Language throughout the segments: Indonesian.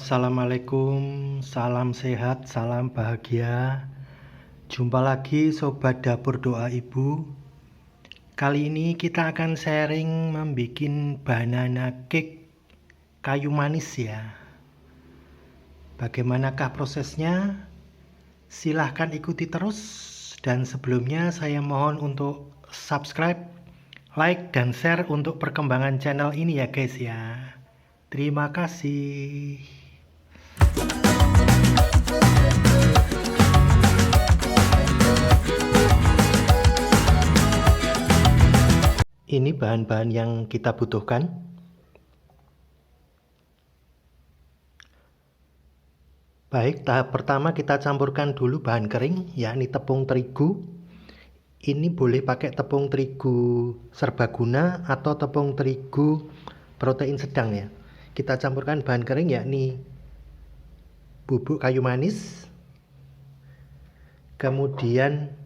Assalamualaikum, salam sehat, salam bahagia. Jumpa lagi Sobat Dapur Doa Ibu. Kali ini kita akan sharing membuat banana cake kayu manis ya. Bagaimanakah prosesnya? Silahkan ikuti terus. Dan sebelumnya saya mohon untuk subscribe, like, dan share untuk perkembangan channel ini ya guys ya. Terima kasih. Ini bahan-bahan yang kita butuhkan. Baik, tahap pertama kita campurkan dulu bahan kering, yakni tepung terigu. Ini boleh pakai tepung terigu serbaguna atau tepung terigu protein sedang ya. Kita campurkan bahan kering yakni bubuk kayu manis, kemudian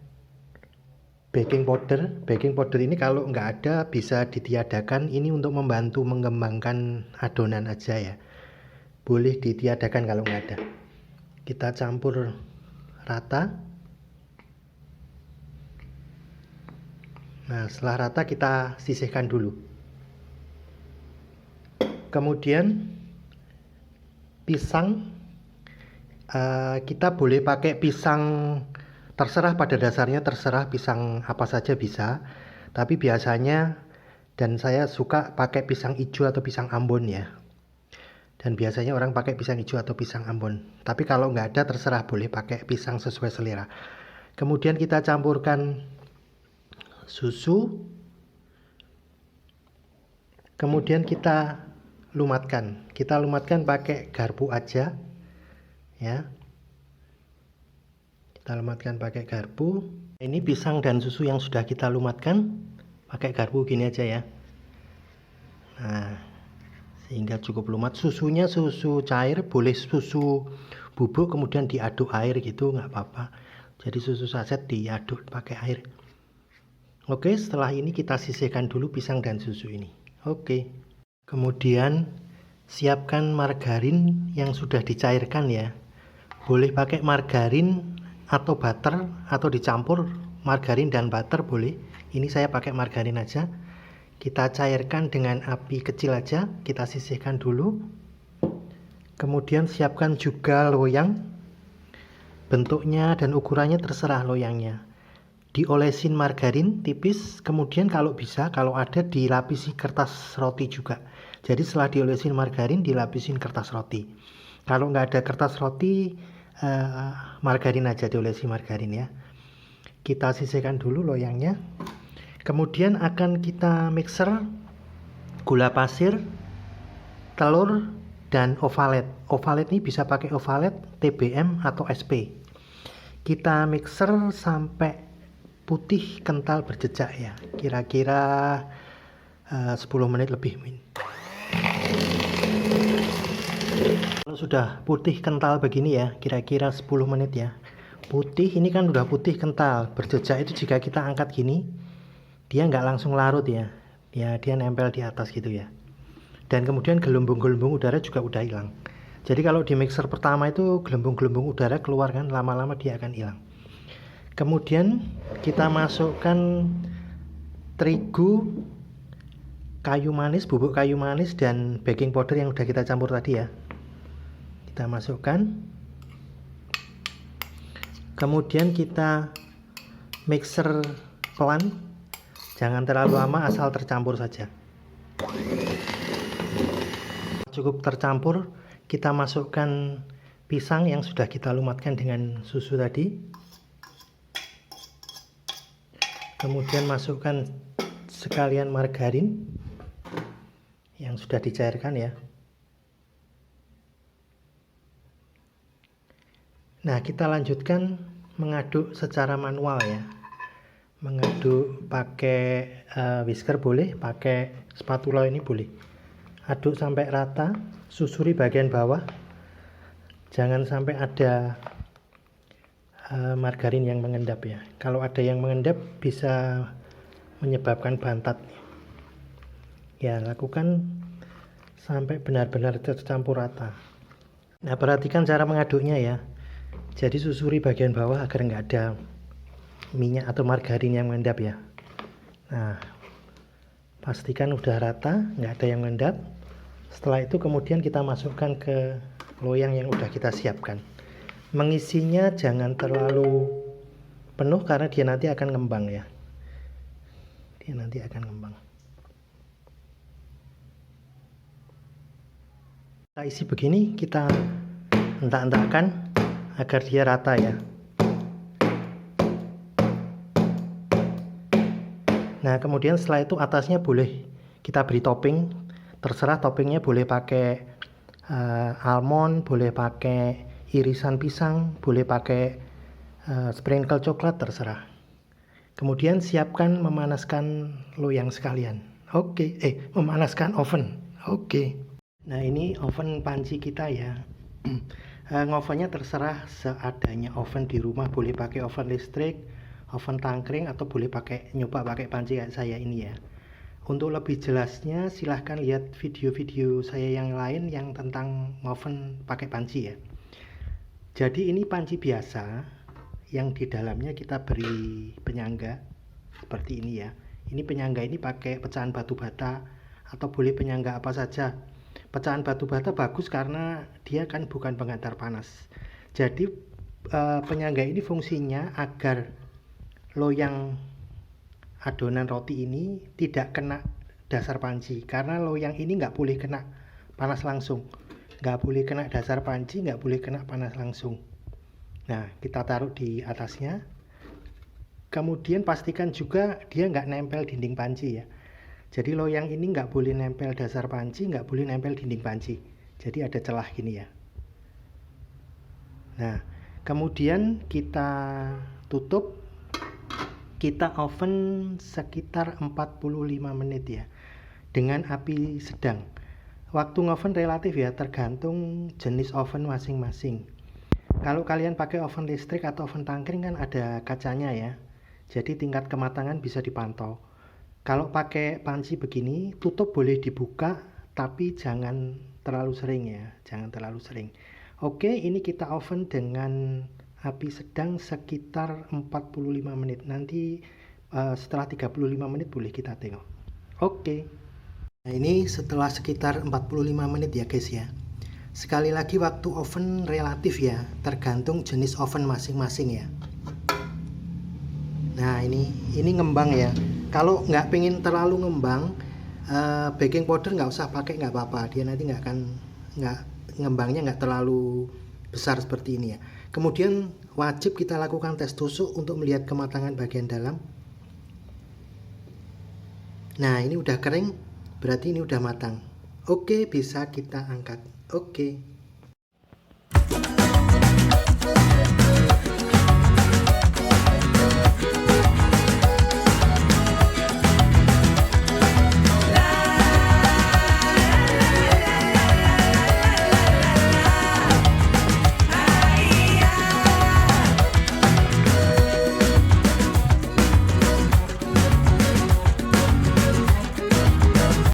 baking powder. Baking powder ini kalau nggak ada bisa ditiadakan, ini untuk membantu mengembangkan adonan aja ya. Boleh ditiadakan kalau nggak ada. Kita campur rata. Nah, setelah rata kita sisihkan dulu. Kemudian pisang, kita boleh pakai pisang, terserah pada dasarnya, terserah pisang apa saja bisa. Tapi biasanya, dan saya suka pakai pisang hijau atau pisang Ambon ya. Dan biasanya orang pakai pisang hijau atau pisang Ambon. Tapi kalau nggak ada terserah, boleh pakai pisang sesuai selera. Kemudian kita campurkan susu. Kemudian kita lumatkan. Kita lumatkan pakai garpu aja ya. Kita lumatkan pakai garpu. Ini pisang dan susu yang sudah kita lumatkan pakai garpu gini aja ya. Nah, sehingga cukup lumat. Susunya susu cair, boleh susu bubuk kemudian diaduk air gitu, nggak apa-apa. Jadi susu saset diaduk pakai air. Oke, setelah ini kita sisihkan dulu pisang dan susu ini. Oke. Kemudian siapkan margarin yang sudah dicairkan ya. Boleh pakai margarin atau butter atau dicampur margarin dan butter boleh. Ini saya pakai margarin aja. Kita cairkan dengan api kecil aja, kita sisihkan dulu. Kemudian siapkan juga loyang. Bentuknya dan ukurannya terserah loyangnya. Diolesin margarin tipis, kemudian kalau bisa, kalau ada dilapisi kertas roti juga. Jadi setelah diolesin margarin, dilapisin kertas roti. Kalau nggak ada kertas roti, margarin aja, diolesi margarin ya. Kita sisihkan dulu loyangnya. Kemudian akan kita mixer gula pasir, telur, dan ovalet. Ovalet ini bisa pakai ovalet, TBM, atau SP. Kita mixer sampai putih kental berjejak ya. Kira-kira 10 menit lebih. Kalau sudah putih kental begini ya, kira-kira 10 menit ya. Putih ini kan udah putih kental. Berjejak itu jika kita angkat gini, dia nggak langsung larut ya. Dia nempel di atas gitu ya. Dan kemudian gelembung-gelembung udara juga udah hilang. Jadi kalau di mixer pertama itu gelembung-gelembung udara keluar kan, lama-lama dia akan hilang. Kemudian kita masukkan terigu, kayu manis, bubuk kayu manis, dan baking powder yang udah kita campur tadi ya. Kita masukkan. Kemudian kita mixer pelan. Jangan terlalu lama, asal tercampur saja. Cukup tercampur, kita masukkan pisang yang sudah kita lumatkan dengan susu tadi. Kemudian masukkan sekalian margarin yang sudah dicairkan ya. Nah, kita lanjutkan mengaduk secara manual ya. Mengaduk pakai whisker boleh, pakai spatula ini boleh. Aduk sampai rata, susuri bagian bawah. Jangan sampai ada margarin yang mengendap ya. Kalau ada yang mengendap bisa menyebabkan bantat. Ya, lakukan sampai benar-benar tercampur rata. Nah, perhatikan cara mengaduknya ya. Jadi susuri bagian bawah agar nggak ada minyak atau margarin yang mengendap ya. Nah, pastikan udah rata, nggak ada yang mengendap. Setelah itu kemudian kita masukkan ke loyang yang udah kita siapkan. Mengisinya jangan terlalu penuh karena dia nanti akan ngembang ya. Dia nanti akan ngembang. Kita isi begini, kita hentak-hentakkan agar dia rata ya. Nah, kemudian setelah itu atasnya boleh kita beri topping. Terserah toppingnya, boleh pakai almond, boleh pakai irisan pisang, boleh pakai sprinkle coklat, terserah. Kemudian siapkan memanaskan loyang sekalian. Oke, memanaskan oven. Oke. Nah, ini oven panci kita ya. Ngovennya terserah seadanya oven di rumah, boleh pakai oven listrik, oven tangkring, atau boleh nyoba pakai panci kayak saya ini ya. Untuk lebih jelasnya silahkan lihat video-video saya yang lain yang tentang oven pakai panci ya. Jadi ini panci biasa yang di dalamnya kita beri penyangga seperti ini ya. Ini penyangga ini pakai pecahan batu bata atau boleh penyangga apa saja. Pecahan batu bata bagus karena dia kan bukan penghantar panas. Jadi penyangga ini fungsinya agar loyang adonan roti ini tidak kena dasar panci, karena loyang ini nggak boleh kena panas langsung, nggak boleh kena dasar panci, nggak boleh kena panas langsung. Nah, kita taruh di atasnya. Kemudian pastikan juga dia nggak nempel dinding panci ya. Jadi loyang ini nggak boleh nempel dasar panci, nggak boleh nempel dinding panci. Jadi ada celah gini ya. Nah, kemudian kita tutup. Kita oven sekitar 45 menit ya. Dengan api sedang. Waktu ngoven relatif ya, tergantung jenis oven masing-masing. Kalau kalian pakai oven listrik atau oven tangkring kan ada kacanya ya. Jadi tingkat kematangan bisa dipantau. Kalau pakai panci begini, tutup boleh dibuka, tapi jangan terlalu sering ya, jangan terlalu sering. Oke, ini kita oven dengan api sedang sekitar 45 menit. Nanti setelah 35 menit boleh kita tengok. Oke. Nah, ini setelah sekitar 45 menit ya guys ya. Sekali lagi waktu oven relatif ya, tergantung jenis oven masing-masing ya. Nah, ini ngembang ya. Kalau nggak pengen terlalu ngembang, baking powder nggak usah pakai, nggak apa-apa. Dia nanti nggak ngembangnya nggak terlalu besar seperti ini ya. Kemudian wajib kita lakukan tes tusuk untuk melihat kematangan bagian dalam. Nah, ini udah kering, berarti ini udah matang. Oke, bisa kita angkat. Oke.